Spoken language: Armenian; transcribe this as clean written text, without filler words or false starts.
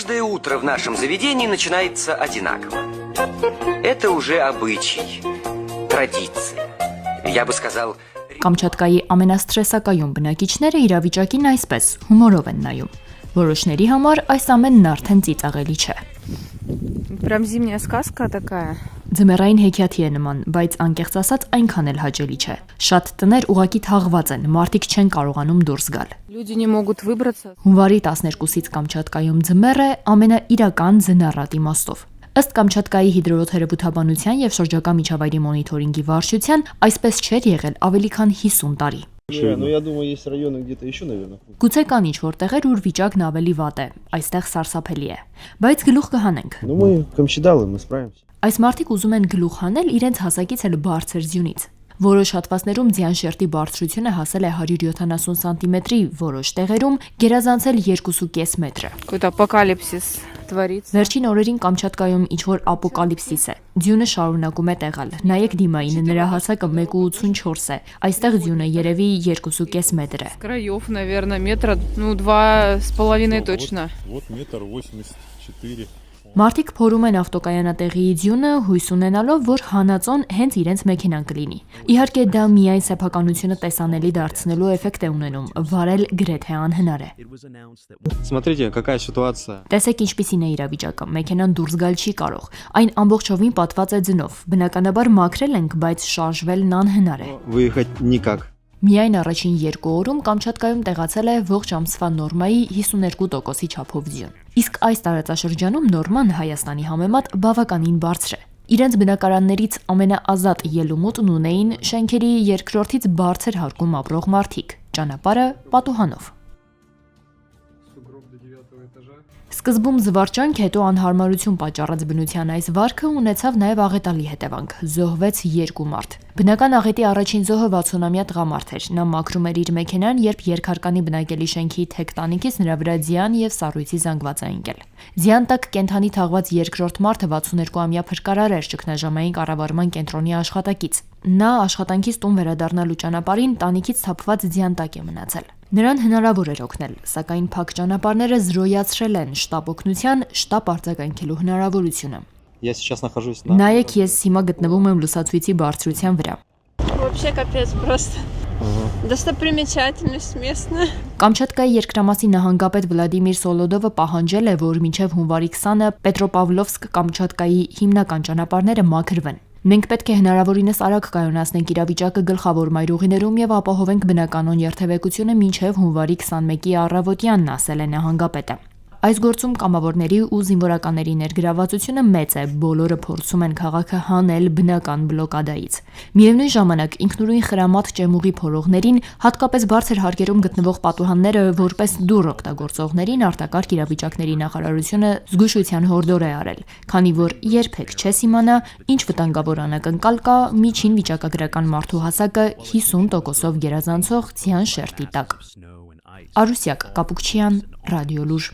Каждое утро в нашем заведении начинается одинаково. Это уже обычай, традиция. Я бы сказал... Կամչատկայի ամենասթրեսակայուն բնակիչները իրավիճակին այսպես հումորով են նայում։ Որոշների համար այս ամենն արդեն ծիծաղելի չէ։ Прям зимняя сказка такая. Ձմեռային հեքիաթի է նման, բայց անկեղծ ասած այնքան էլ հաճելի չէ։ Շատ տներ ուղակի թաղված են, մարդիկ չեն կարողանում դուրս գալ։ Люди не могут выбраться. Հունվարի 12-ից Կամչատկայում ձմեռ է ամենաիրական ձնառատ իմաստով։ Ըստ Կամչատկայի հիդրոթերապևտաբանության եւ շրջակա միջավայրի մոնիթորինգի վարչության, այսպես չէր եղել ավելի քան 50 տարի։ Ну, я думаю, есть районы где-то еще, наверное. Գուցե կան ինչ-որ տեղեր, ուր վիճակն ավելի վատ է, այստեղ սարսափելի է։ Բայց գլուխ կհանենք։ Ну, мы камчедалы, мы справимся. Այս մարդիկ ուզում են գլուխ հանել իրենց հասակից էլ բարձր ձյունից։ Որոշ հատվածներում ձյան շերտի բարձրությունը հասել է 170 սանտիմետրի, որոշ տեղերում գերազանցել 2.5 մետրը։ Какой-то апокалипсис творится. Վերջին օրերին Կամչատկայում ինչ-որ ապոկալիպսիս է։ Ձյունը շարունակում է տեղալ։ Նայեք դիմային, նրա հասակը 1.84 է։ Այստեղ ձյունը երևի 2.5 մետր է։ С краев, наверное, метра, ну, 2,5 точно. Вот метр 84. Մարդիկ փորում են ավտոկայանատեղի ձյունը, հույս ունենալով, որ հանածոն հենց իրենց մեքենան կլինի։ Իհարկե դա միայն սեփականությունը տեսանելի դարձնելու էֆեկտ է ունենում, վարել գրեթե անհնար է։ Смотрите, какая ситуация. Տեսեք ինչպիսին է իրավիճակը, մեքենան դուրս գալ չի կարող, այն ամբողջովին պատված է ձնով, բնականաբար մաքրել ենք, բայց շարժվելն անհնար է։ Выехать никак. Միայն առաջին 2 օրում Կամչատկայում տեղացել է ողջ ամսվա նորմայի 52%-ի չափով ձյուն։ Իսկ այս տարածաշրջանում նորման Հայաստանի համեմատ բավականին բարձր է։ Իրենց բնակարաններից ամենաազատ ելումուտն ունեին շենքերի երկրորդից բարձր հարկում ապրող մարդիկ, ճանապարհը պատուհանով։ Սկզբում զվարճանք, հետո անհարմարություն պատճառած բնության այս վարքը ունեցավ նաև աղետալի հետևանք՝ զոհվեց 2 մարդ։ Բնական աղետի առաջին զոհը 60-ամյա տղամարդ էր։ Նա մաքրում էր իր մեքենան, երբ երկհարկանի բնակելի շենքի թեք տանիքից նրա վրա ձյան եւ սառույցի զանգված է ընկել։ Ձյան տակ կենթանի թաղված երկրորդ մարդը 62-ամյա փրկարար էր ճգնաժամային կառավարման կենտրոնի աշխատակից։ Նա աշխատանքից տուն վերադառնալու ճանապարհին տանիքից թափված ձյան տակ է մնացել։ Նրան հնարավոր էր օգնել, սակայն փակ ճանապարհները զրոյացրել են շտապ օգնության, շտապ արձագանքելու հնարավորությունը։ Я сейчас нахожусь Նայեք, ես հիմա գտնվում եմ լուսացույցի բարձրության վրա։ Вообще капец просто. Достопримечательность местная. Կամչատկայի երկրամասի նահանգապետ Վլադիմիր Սոլոդովը պահանջել է, որ մինչև հունվարի 20-ը Պետրոպավլովսկ-Կամչատկայի հիմնական ճանապարհները մաքրվեն։ Մենք պետք է հնարավորինս արագ կայունացնենք իրավիճակը գլխավոր մայրուղիներում եւ ապահովենք բնականոն երթևեկությունը մինչև հունվարի 21-ի առավոտյանն, ասել է նահանգապետը։ Այս գործում կամավորների ու զինվորականների ներգրավվածությունը մեծ է, բոլորը փորձում են քաղաքը հանել բնական բլոկադայից։ Միևնույն ժամանակ ինքնուրույն խրամատ ճեմուղի փորողներին, հատկապես բարձր հարկերում գտնվող պատուհանները որպես դուռ օգտագործողներին արտակարգ իրավիճակների նախարարությունը զգուշության հորդոր է արել, քանի որ երբեք չես իմանա, ինչ վտանգավոր անակնկալ կա միջին վիճակագրական մարդու հասակը 50%-ով գերազանցող ձյան շերտի տակ։ Արուսյակ Կապուկչյան, Ռադիոլուր։